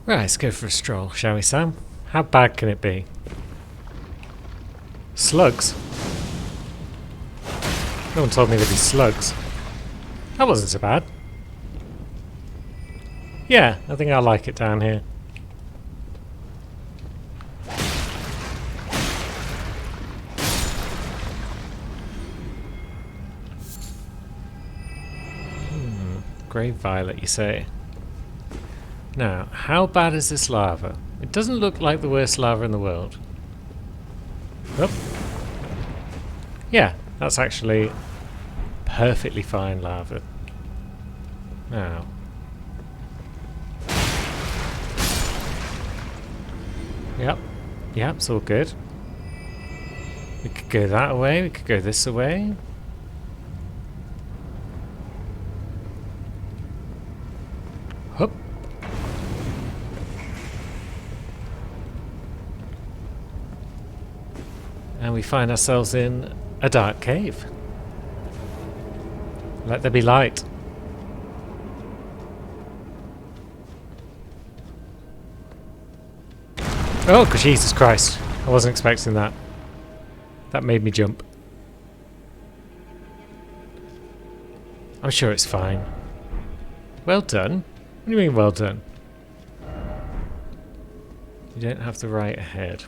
Right, let's go for a stroll, shall we, Sam? How bad can it be? Slugs? No one told me there'd be slugs. That wasn't so bad. Yeah, I think I like it down here. Grey violet, you say? Now, how bad is this lava? It doesn't look like the worst lava in the world. Oh. Yeah, that's actually perfectly fine lava. Now. Yep. Yep, it's all good. We could go that way, we could go this way. Hup. And we find ourselves in a dark cave. Let there be light. Oh, Jesus Christ. I wasn't expecting that. That made me jump. I'm sure it's fine. Well done. What do you mean, well done? You don't have the right ahead.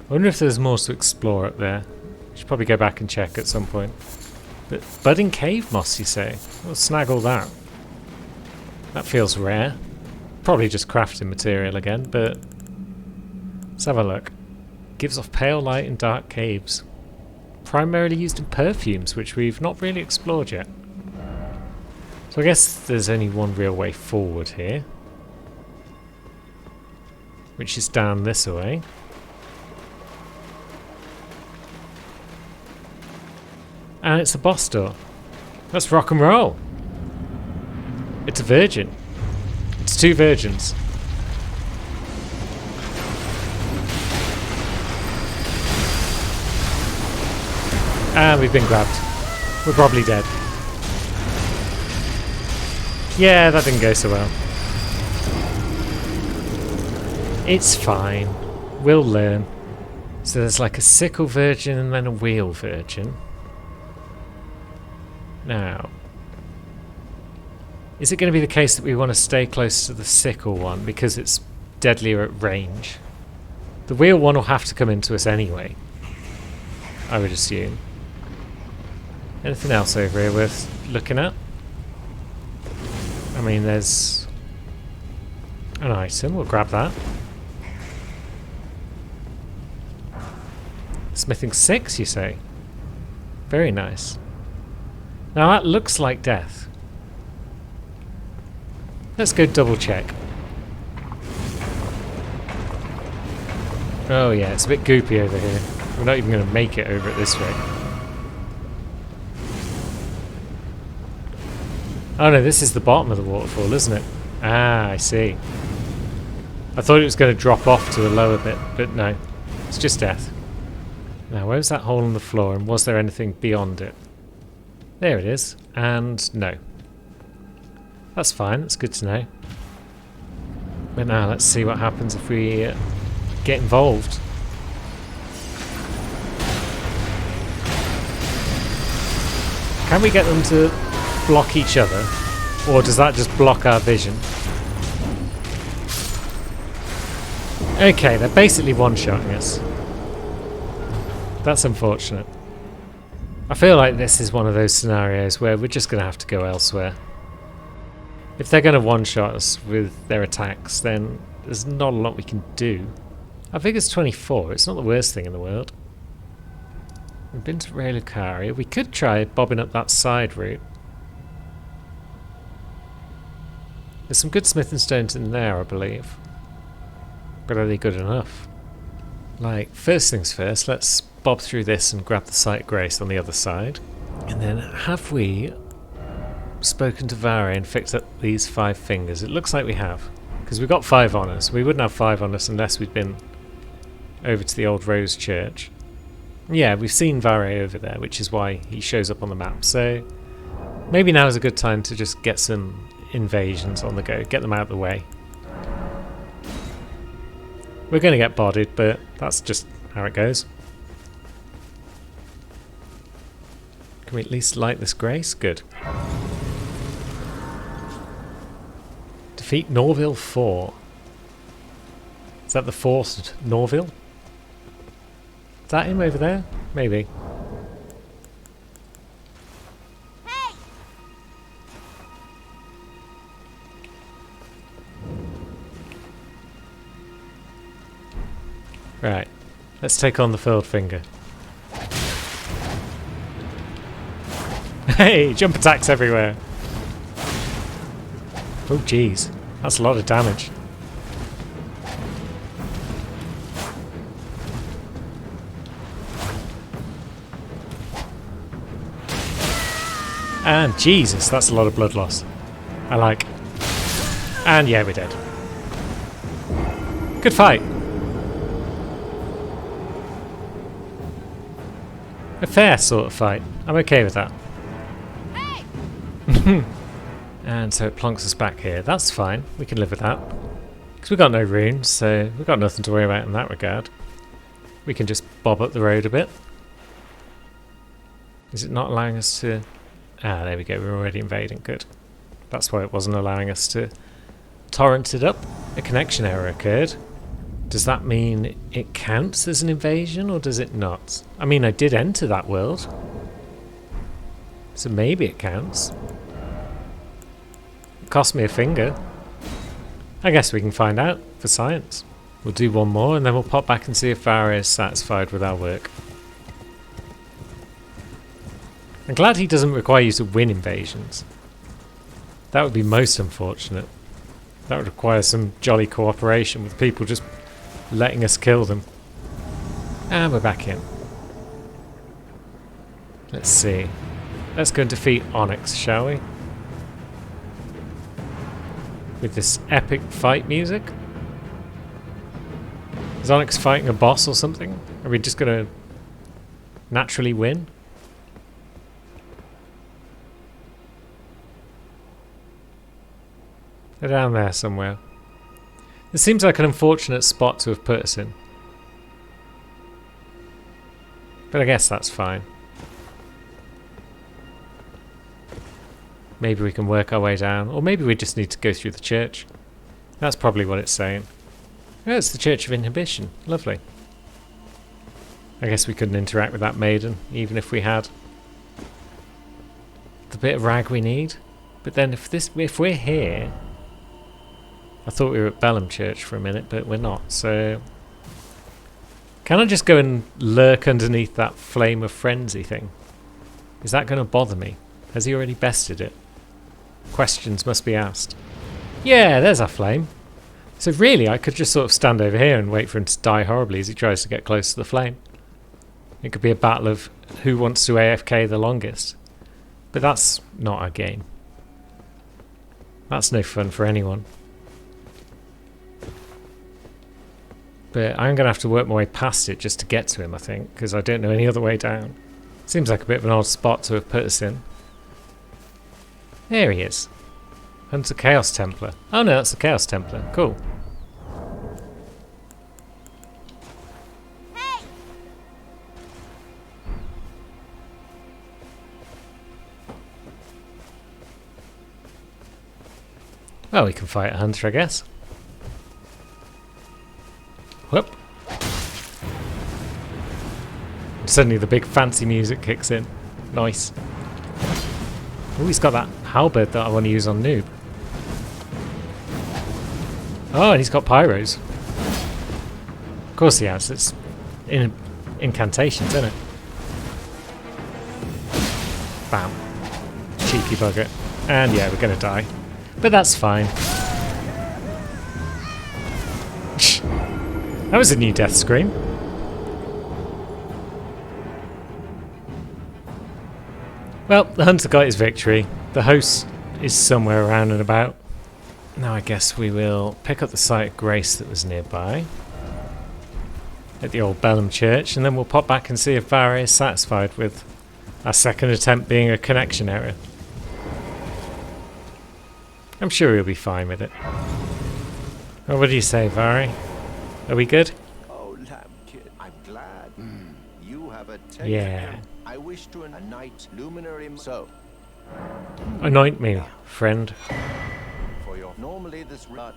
I wonder if there's more to explore up there. Should probably go back and check at some point. But budding cave moss, you say? We'll snag all that. That feels rare. Probably just crafting material again, but let's have a look. Gives off pale light in dark caves. Primarily used in perfumes, which we've not really explored yet. So I guess there's only one real way forward here, which is down this way. And it's a boss door. Let's rock and roll. It's a virgin. It's two virgins. And we've been grabbed. We're probably dead. Yeah, that didn't go so well. It's fine. We'll learn. So there's like a sickle virgin and then a wheel virgin. Now, is it going to be the case that we want to stay close to the sickle one because it's deadlier at range? The wheel one will have to come into us anyway, I would assume. Anything else over here worth looking at? I mean, there's an item. We'll grab that. Smithing 6, you say? Very nice. Now that looks like death. Let's go double check. Oh yeah, it's a bit goopy over here. We're not even going to make it over it this way. Oh no, this is the bottom of the waterfall, isn't it? Ah, I see. I thought it was going to drop off to a lower bit, but no. It's just death. Now, where's that hole in the floor, and was there anything beyond it? There it is, and no. That's fine, that's good to know. But now, let's see what happens if we get involved. Can we get them to block each other, or does that just block our vision? Okay, they're basically one-shotting us. That's unfortunate. I feel like this is one of those scenarios where we're just going to have to go elsewhere. If they're going to one-shot us with their attacks, then there's not a lot we can do. Our figure's 24, it's not the worst thing in the world. We've been to Relucaria. We could try bobbing up that side route. There's some good smithing stones in there, I believe. But are they good enough? Like, first things first, let's bob through this and grab the Sight Grace on the other side. And then, have we spoken to Vare and fixed up these 5 fingers? It looks like we have. Because we've got 5 on us. We wouldn't have 5 on us unless we'd been over to the old Rose Church. Yeah, we've seen Vare over there, which is why he shows up on the map. So, maybe now is a good time to just get some invasions on the go. Get them out of the way. We're going to get bodied, but that's just how it goes. Can we at least light this grace? Good. Defeat Norville 4. Is that the forced Norville? Is that him over there? Maybe. Hey! Right. Let's take on the furled finger. Hey! Jump attacks everywhere! Oh jeez. That's a lot of damage. And Jesus, that's a lot of blood loss. I like. And yeah, we're dead. Good fight. A fair sort of fight. I'm okay with that. Hey! And so it plonks us back here. That's fine. We can live with that. Because we've got no runes, so we've got nothing to worry about in that regard. We can just bob up the road a bit. Is it not allowing us to... Ah, there we go. We're already invading. Good. That's why it wasn't allowing us to torrent it up. A connection error occurred. Does that mean it counts as an invasion, or does it not? I mean, I did enter that world. So maybe it counts. It cost me a finger. I guess we can find out for science. We'll do one more and then we'll pop back and see if Varys is satisfied with our work. I'm glad he doesn't require you to win invasions. That would be most unfortunate. That would require some jolly cooperation with people just letting us kill them. And we're back in. Let's see. Let's go and defeat Onyx, shall we? With this epic fight music. Is Onyx fighting a boss or something? Are we just going to naturally win? They're down there somewhere. This seems like an unfortunate spot to have put us in. But I guess that's fine. Maybe we can work our way down. Or maybe we just need to go through the church. That's probably what it's saying. Oh, it's the Church of Inhibition. Lovely. I guess we couldn't interact with that maiden, even if we had the bit of rag we need. But then if we're here... I thought we were at Bellum Church for a minute, but we're not, so... Can I just go and lurk underneath that Flame of Frenzy thing? Is that going to bother me? Has he already bested it? Questions must be asked. Yeah, there's our flame. So really, I could just sort of stand over here and wait for him to die horribly as he tries to get close to the flame. It could be a battle of who wants to AFK the longest. But that's not our game. That's no fun for anyone. But I'm going to have to work my way past it just to get to him, I think, because I don't know any other way down. Seems like a bit of an odd spot to have put us in. There he is. Hunter Chaos Templar. Oh no, that's the Chaos Templar. Cool. Hey! Well, we can fight a hunter, I guess. Whoop. Suddenly the big fancy music kicks in. Nice. Oh, he's got that halberd that I want to use on Noob. Oh, and he's got pyros. Of course he has. It's incantations, isn't it? Bam. Cheeky bugger. And yeah, we're going to die. But that's fine. That was a new death scream. Well, the hunter got his victory. The host is somewhere around and about. Now I guess we will pick up the site of grace that was nearby. At the old Bellum Church, and then we'll pop back and see if Varys is satisfied with our second attempt being a connection error. I'm sure he'll be fine with it. Well, what do you say, Vari? Are we good? Oh, Lamb Kid, I'm glad. You have a Yeah. I wish to a night luminary. So, Anoint me, friend. for your normally this rut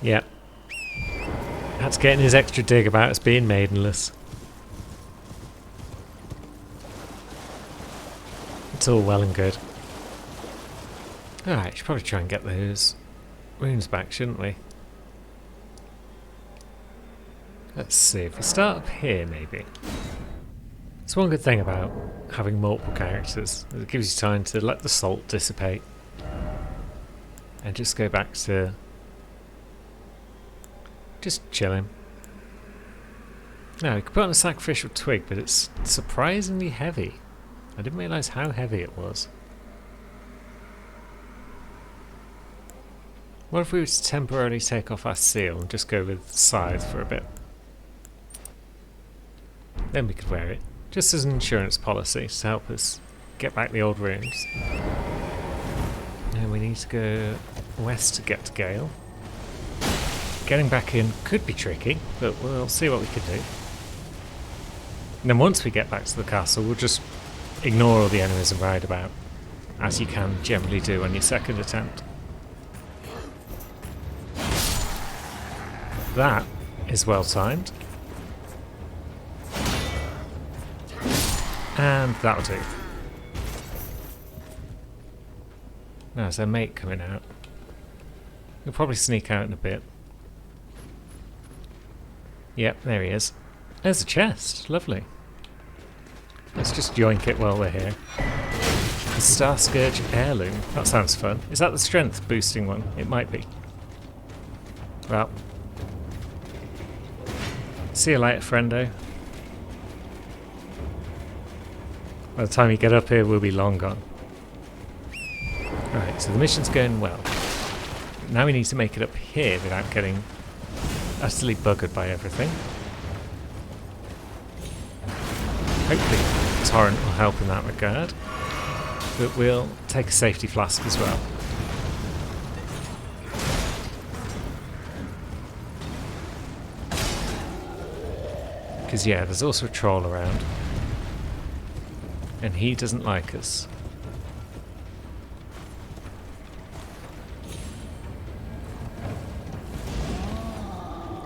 Yep. That's getting his extra dig about us being maidenless. It's all well and good. Alright, should probably try and get those runes back, shouldn't we? Let's see, if we start up here maybe. It's one good thing about having multiple characters. It gives you time to let the salt dissipate. And just go back to just chilling. Now, we could put on a sacrificial twig, but it's surprisingly heavy. I didn't realise how heavy it was. What if we were to temporarily take off our seal and just go with scythe for a bit? Then we could wear it, just as an insurance policy to help us get back the old runes. Now we need to go west to get to Gale. Getting back in could be tricky, but we'll see what we can do. And then once we get back to the castle, we'll just ignore all the enemies and ride about, as you can generally do on your second attempt. That is well timed. And that'll do. Now there's their mate coming out. He'll probably sneak out in a bit. Yep, there he is. There's a chest. Lovely. Let's just yoink it while we're here. The Star Scourge heirloom. That sounds fun. Is that the strength boosting one? It might be. Well. See you later, friendo. By the time you get up here, we'll be long gone. Alright, so the mission's going well. Now we need to make it up here without getting utterly buggered by everything. Hopefully Torrent will help in that regard. But we'll take a safety flask as well. Because yeah, there's also a troll around. And he doesn't like us.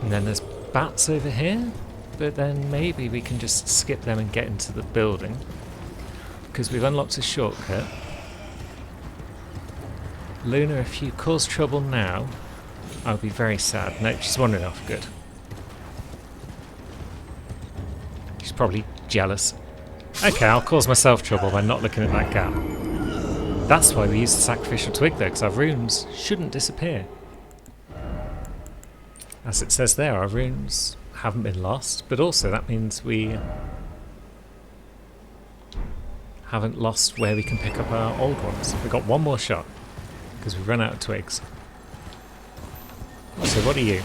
And then there's bats over here, but then maybe we can just skip them and get into the building. Because we've unlocked a shortcut. Luna, if you cause trouble now, I'll be very sad. No, she's wandering off. Good. She's probably jealous. Okay, I'll cause myself trouble by not looking at that gap. That's why we use the sacrificial twig though, because our runes shouldn't disappear. As it says there, our runes haven't been lost, but also that means we haven't lost where we can pick up our old ones. We've got one more shot, because we've run out of twigs. So what are you?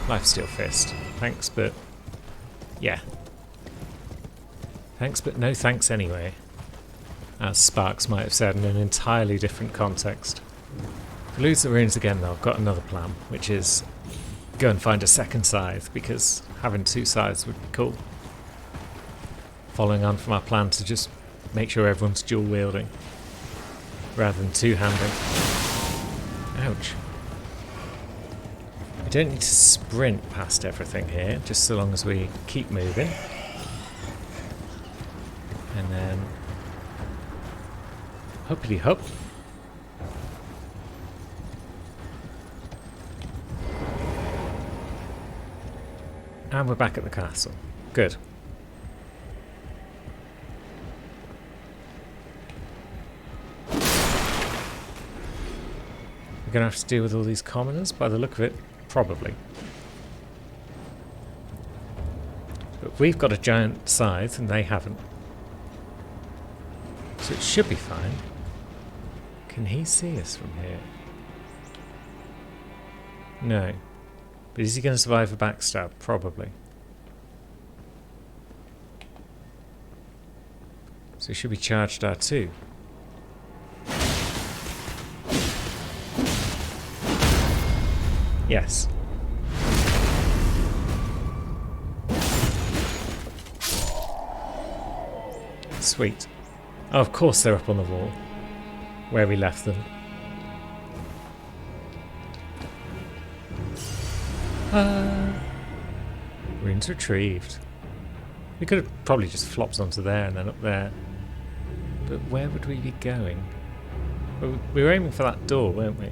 Lifesteal Fist. Thanks, but yeah. Thanks, but no thanks anyway. As Sparks might have said in an entirely different context. If we lose the runes again though, I've got another plan, which is go and find a second scythe, because having two scythes would be cool. Following on from our plan to just make sure everyone's dual wielding, rather than two-handing. Ouch. We don't need to sprint past everything here, just so long as we keep moving. And then hoppity hop. And we're back at the castle. Good. We're going to have to deal with all these commoners by the look of it, probably. But we've got a giant scythe and they haven't. So it should be fine. Can he see us from here? No. But is he going to survive a backstab? Probably. So he should be charged R2. Yes. Sweet. Oh, of course they're up on the wall. Where we left them. Runes retrieved. We could have probably just flopped onto there and then up there. But where would we be going? We were aiming for that door, weren't we?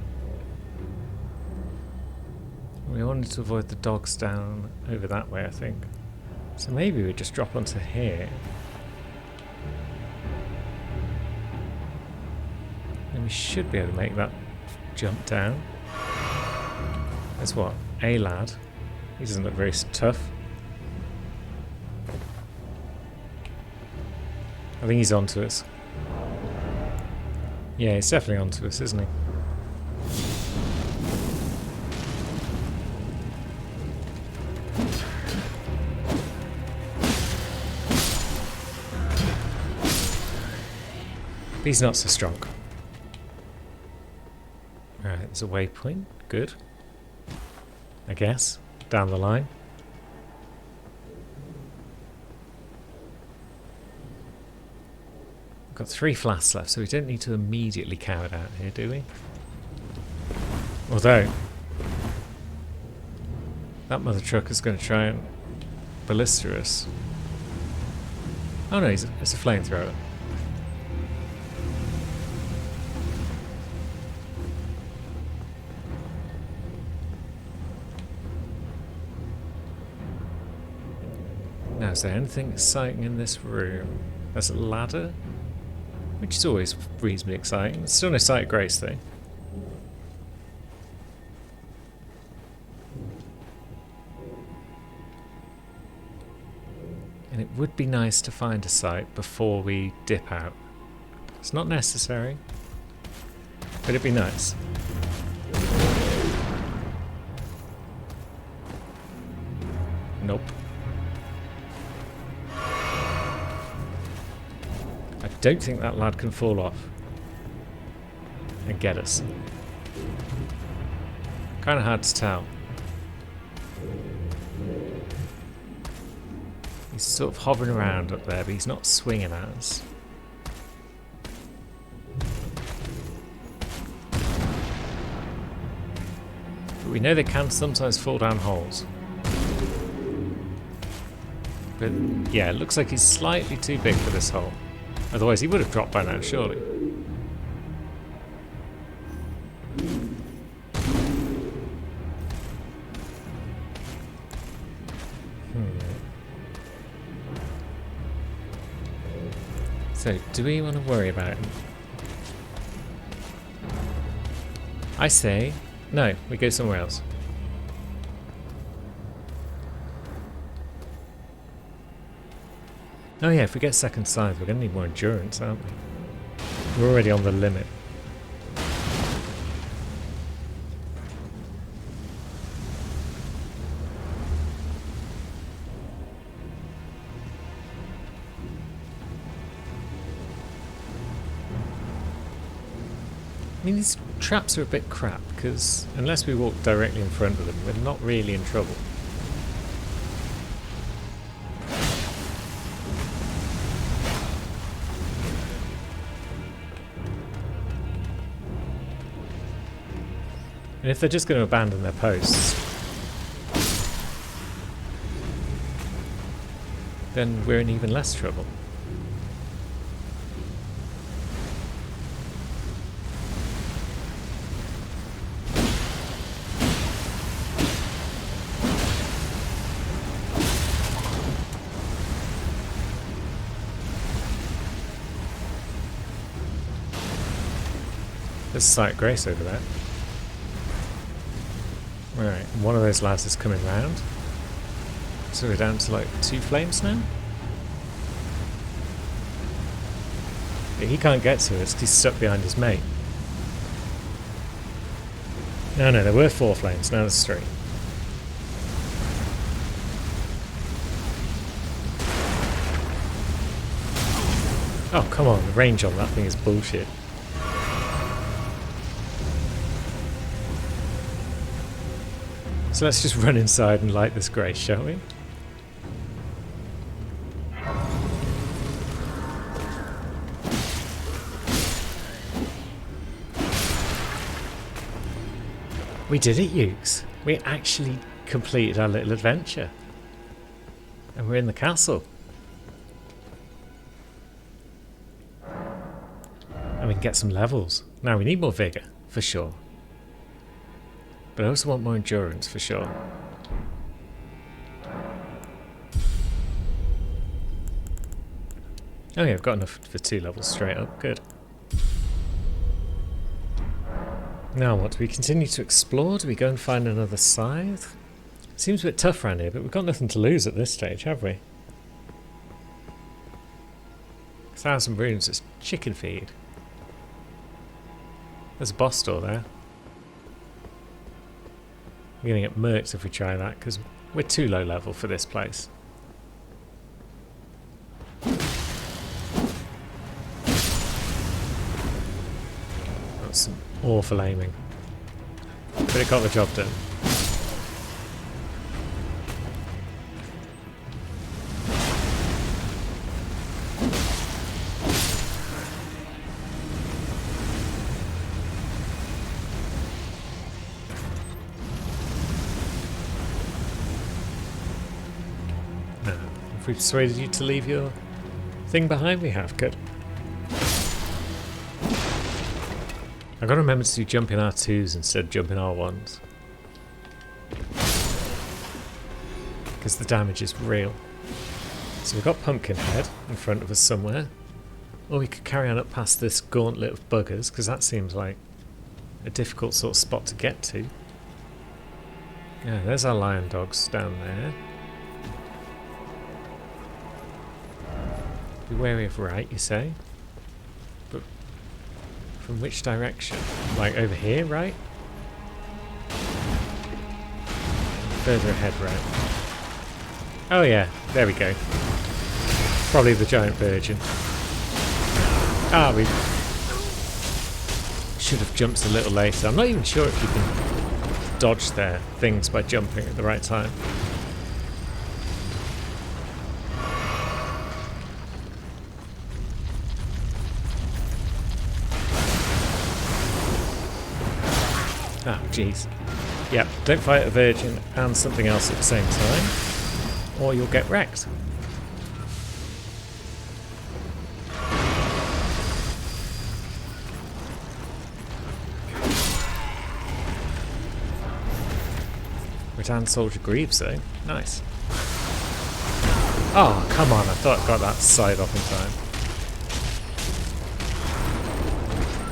We wanted to avoid the dogs down over that way, I think. So maybe we just drop onto here. And we should be able to make that jump down. There's what? A lad. He doesn't look very tough. I think he's onto us. Yeah, he's definitely onto us, isn't he? But he's not so strong. Alright, there's a waypoint. Good. I guess. Down the line. We've got 3 flasks left, so we don't need to immediately cow it out here, do we? Although, that mother truck is going to try and ballista us. Oh no, it's a flamethrower. Now, is there anything exciting in this room? There's a ladder, which is always reasonably exciting. It's still no sight of grace, though. And it would be nice to find a site before we dip out. It's not necessary, but it'd be nice. Nope. I don't think that lad can fall off and get us. Kind of hard to tell. He's sort of hovering around up there, but he's not swinging at us. But we know they can sometimes fall down holes. But yeah, it looks like he's slightly too big for this hole. Otherwise he would have dropped by now, surely. So, do we want to worry about him? I say, no, we go somewhere else. Oh yeah, if we get second size, we're going to need more endurance, aren't we? We're already on the limit. I mean, these traps are a bit crap, because unless we walk directly in front of them, we're not really in trouble. And if they're just going to abandon their posts, then we're in even less trouble. There's sight grace over there. Right, one of those lads is coming round. So we're down to like 2 flames now? Yeah, he can't get to us because he's stuck behind his mate. No, there were 4 flames, now there's 3. Oh, come on, the range on that thing is bullshit. So let's just run inside and light this grace, shall we? We did it, Ukes. We actually completed our little adventure. And we're in the castle. And we can get some levels. Now we need more vigour, for sure. But I also want more endurance, for sure. Oh yeah, I've got enough for 2 levels straight up. Good. Now what? Do we continue to explore? Do we go and find another scythe? Seems a bit tough around here, but we've got nothing to lose at this stage, have we? 1,000 runes, it's chicken feed. There's a boss door there. We're going to get murked if we try that, because we're too low level for this place. That's some awful aiming. But it got the job done. If we persuaded you to leave your thing behind, we have. Good. I've got to remember to do jump in R2s instead of jump in R1s. Because the damage is real. So we've got Pumpkinhead in front of us somewhere. Or we could carry on up past this gauntlet of buggers, because that seems like a difficult sort of spot to get to. Yeah, there's our lion dogs down there. Be wary of right, you say? But from which direction? Like over here, right? Further ahead, right? Oh yeah, there we go. Probably the giant virgin. Ah, we should have jumped a little later. I'm not even sure if you can dodge their things by jumping at the right time. Ah, jeez. Yep, don't fight a virgin and something else at the same time, or you'll get wrecked. Return Soldier Greaves, though. Nice. Oh, come on, I thought I got that side off in time.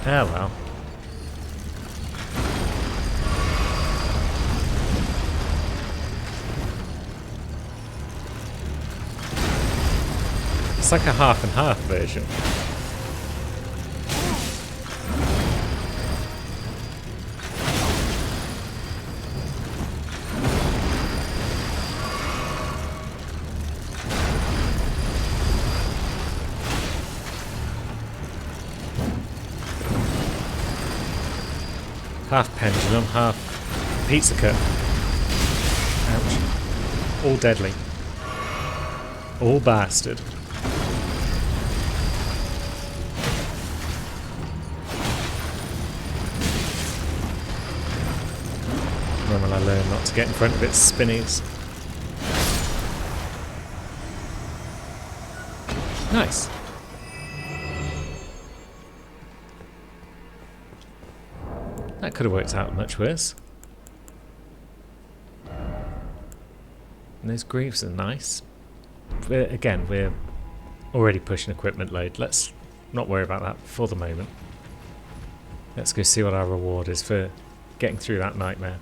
Oh well. It's like a half and half version. Half pendulum, half pizza cut. Ouch. All deadly. All bastard. When will I learn not to get in front of its spinnies? Nice. That could have worked out much worse. And those greaves are nice. We're already pushing equipment load. Let's not worry about that for the moment. Let's go see what our reward is for getting through that nightmare.